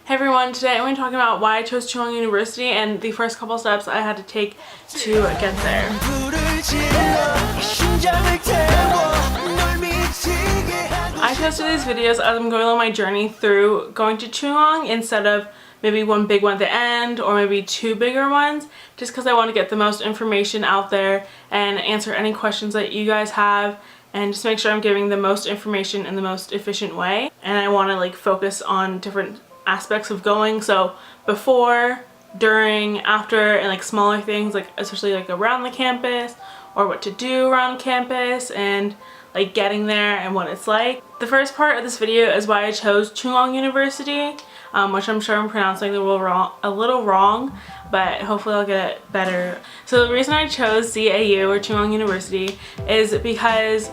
Hey everyone, today I'm going to be talking about why I chose Chung-Ang University and the first couple steps I had to take to get there. I chose these videos as I'm going on my journey through going to Chung-Ang instead of maybe one big one at the end or maybe two bigger ones, just because I want to get the most information out there and answer any questions that you guys have and just make sure I'm giving the most information in the most efficient way. And I want to focus on different aspects of going, so before, during, after, and smaller things especially around the campus or what to do around campus and getting there and what it's like. The first part of this video is why I chose Chung-Ang University, which I'm sure I'm pronouncing a little wrong, but hopefully I'll get it better. So the reason I chose CAU or Chung-Ang University is because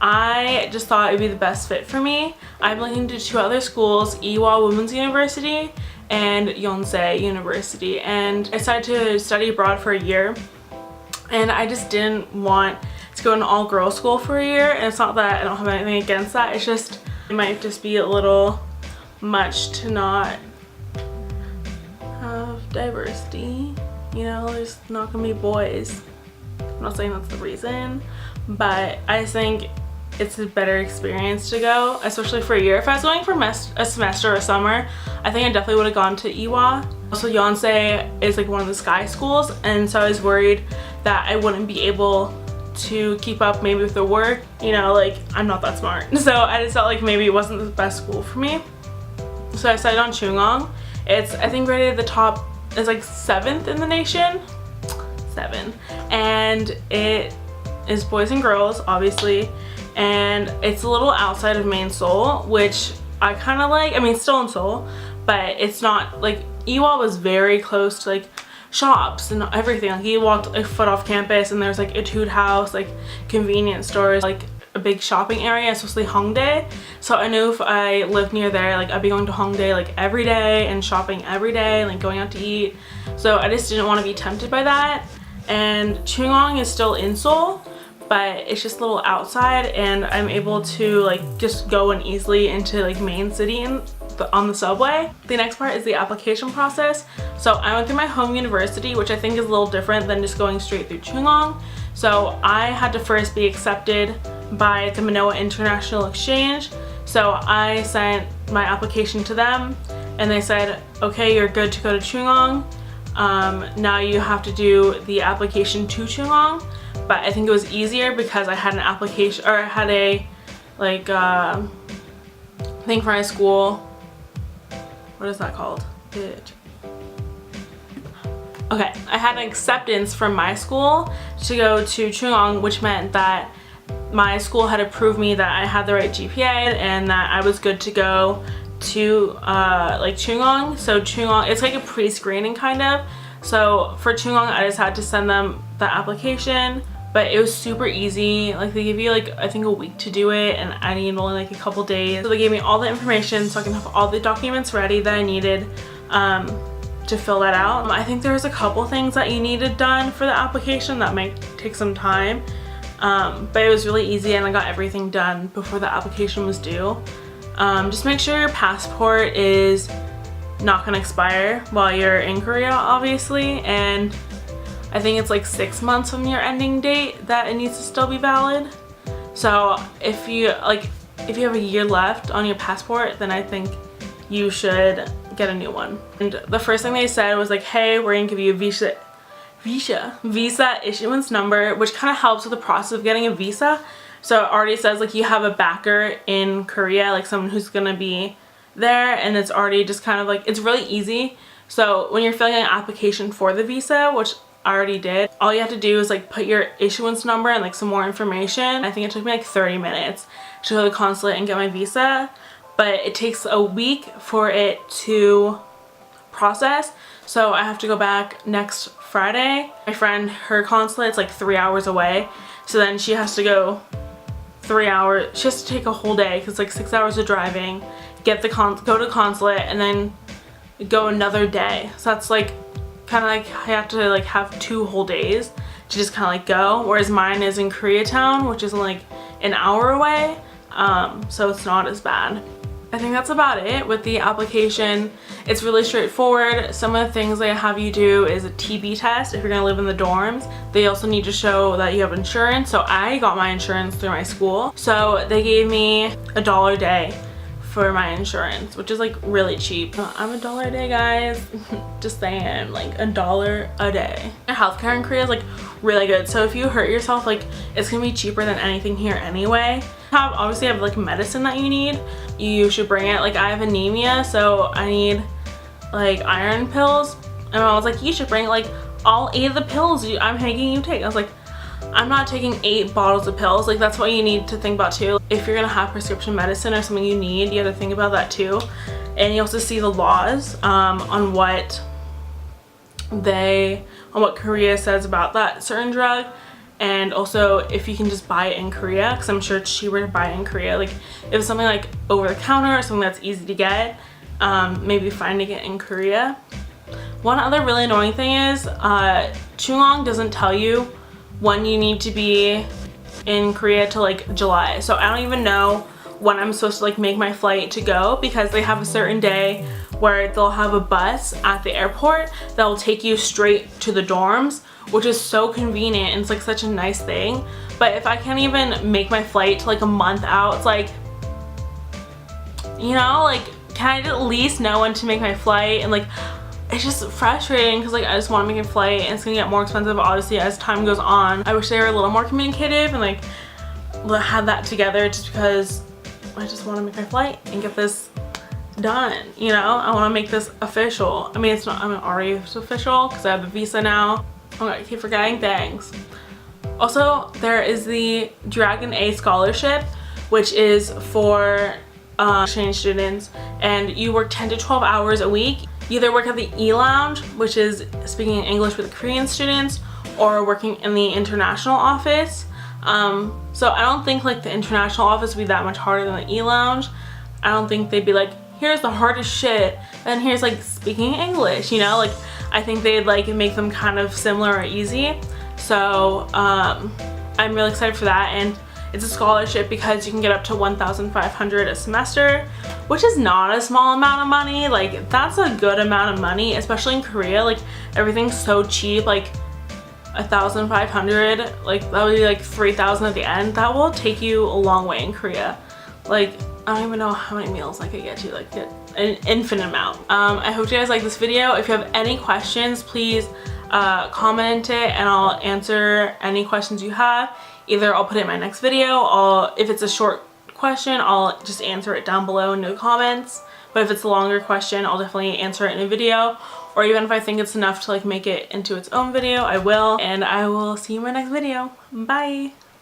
I just thought it would be the best fit for me. I'm looking to two other schools, Ewha Women's University and Yonsei University, and I decided to study abroad for a year, and I just didn't want to go to an all-girls school for a year. And it's not that I don't have anything against that, it's just it might just be a little much to not have diversity, you know, there's not gonna be boys. I'm not saying that's the reason, but I just think it's a better experience to go, especially for a year. If I was going for a semester or a summer, I think I definitely would have gone to Ewha. Also, Yonsei is one of the Sky schools, and so I was worried that I wouldn't be able to keep up maybe with the work. You know, I'm not that smart. So I just felt maybe it wasn't the best school for me. So I decided on Chung-Ang. It's, I think, rated at the top, it's 7th in the nation. 7. And it is boys and girls, obviously. And it's a little outside of main Seoul, which I kind of like. I mean, still in Seoul, but it's not Ewha was very close to shops and everything. You walked a foot off campus and there's Etude House, convenience stores, a big shopping area, especially Hongdae. So I knew if I lived near there, I'd be going to Hongdae every day and shopping every day, going out to eat. So I just didn't want to be tempted by that. And Chung-Ang is still in Seoul, but it's just a little outside, and I'm able to just go and easily into main city on the subway. The next part is the application process. So I went through my home university, which I think is a little different than just going straight through Chung-Ang. So I had to first be accepted by the Manoa International Exchange. So I sent my application to them and they said, okay, you're good to go to Chung-Ang. Now you have to do the application to Chung-Ang. But I think it was easier because I had an application, or I had a thing for my school. What is that called? Okay, I had an acceptance from my school to go to Chung-Ang, which meant that my school had approved me that I had the right GPA and that I was good to go to Chung-Ang. So Chung-Ang, it's a pre-screening kind of. So for Chung-Ang, I just had to send them the application, but it was super easy. They give you I think a week to do it, and I needed only a couple days. So they gave me all the information so I can have all the documents ready that I needed to fill that out. I think there's a couple things that you needed done for the application that might take some time, but it was really easy and I got everything done before the application was due. Just make sure your passport is not gonna expire while you're in Korea, obviously, and I think it's 6 months from your ending date that it needs to still be valid. So if you have a year left on your passport, then I think you should get a new one. And the first thing they said was hey, we're gonna give you a visa issuance number, which kind of helps with the process of getting a visa. So it already says you have a backer in Korea, someone who's gonna be there, and it's already just kind of it's really easy. So when you're filling out an application for the visa, which I already did, all you have to do is put your issuance number and some more information. I think it took me 30 minutes to go to the consulate and get my visa, but it takes a week for it to process. So I have to go back next Friday. My friend, her consulate's 3 hours away, so then she has to go 3 hours. She has to take a whole day because 6 hours of driving, go to consulate, and then go another day. So that's kind of I have to have 2 whole days to just kind of go, whereas mine is in Koreatown, which is an hour away, so it's not as bad. I think that's about it with the application. It's really straightforward. Some of the things they have you do is a TB test if you're gonna live in the dorms. They also need to show that you have insurance. So I got my insurance through my school. So they gave me $1 a day for my insurance, which is like really cheap. I'm $1 a day, guys. Just saying, like $1 a day. Healthcare in Korea is like really good. So if you hurt yourself, like it's gonna be cheaper than anything here anyway. Obviously have like medicine that you need. You should bring it. Like I have anemia, so I need like iron pills. And I was like, you should bring like all 8 of the pills I'm making you take. I was like, I'm not taking 8 bottles of pills. Like that's what you need to think about too. If you're gonna have prescription medicine or something you need, you have to think about that too. And you also see the laws on what Korea says about that certain drug. And also if you can just buy it in Korea, because I'm sure it's cheaper to buy it in Korea. Like if it's something like over the counter or something that's easy to get, maybe finding it in Korea. One other really annoying thing is Chung-Ang doesn't tell you when you need to be in Korea till like July. So I don't even know when I'm supposed to like make my flight to go, because they have a certain day where they'll have a bus at the airport that will take you straight to the dorms, which is so convenient and it's like such a nice thing. But if I can't even make my flight to like a month out, it's like, you know, like can I at least know when to make my flight? And like it's just frustrating because like I just want to make a flight and it's gonna get more expensive obviously as time goes on. I wish they were a little more communicative and like had that together, just because I just want to make my flight and get this done, you know? I want to make this official. I mean, it's not, I mean, already it's official because I have a visa now. Oh my god, I keep forgetting things. Also, there is the Dragon A scholarship, which is for exchange students, and you work 10 to 12 hours a week. You either work at the E-Lounge, which is speaking English with Korean students, or working in the international office. So I don't think like the international office would be that much harder than the E-Lounge. I don't think they'd be like, here's the hardest shit, and here's like speaking English, you know? Like I think they'd like make them kind of similar or easy. So I'm really excited for that, and it's a scholarship because you can get up to 1,500 a semester, which is not a small amount of money. Like that's a good amount of money, especially in Korea. Like everything's so cheap. Like 1,500, like that would be like 3,000 at the end. That will take you a long way in Korea. Like I don't even know how many meals I could get to, like get an infinite amount. I hope you guys like this video. If you have any questions, please comment it and I'll answer any questions you have. Either I'll put it in my next video, if it's a short question, I'll just answer it down below in the comments. But if it's a longer question, I'll definitely answer it in a video. Or even if I think it's enough to like make it into its own video, I will. And I will see you in my next video. Bye!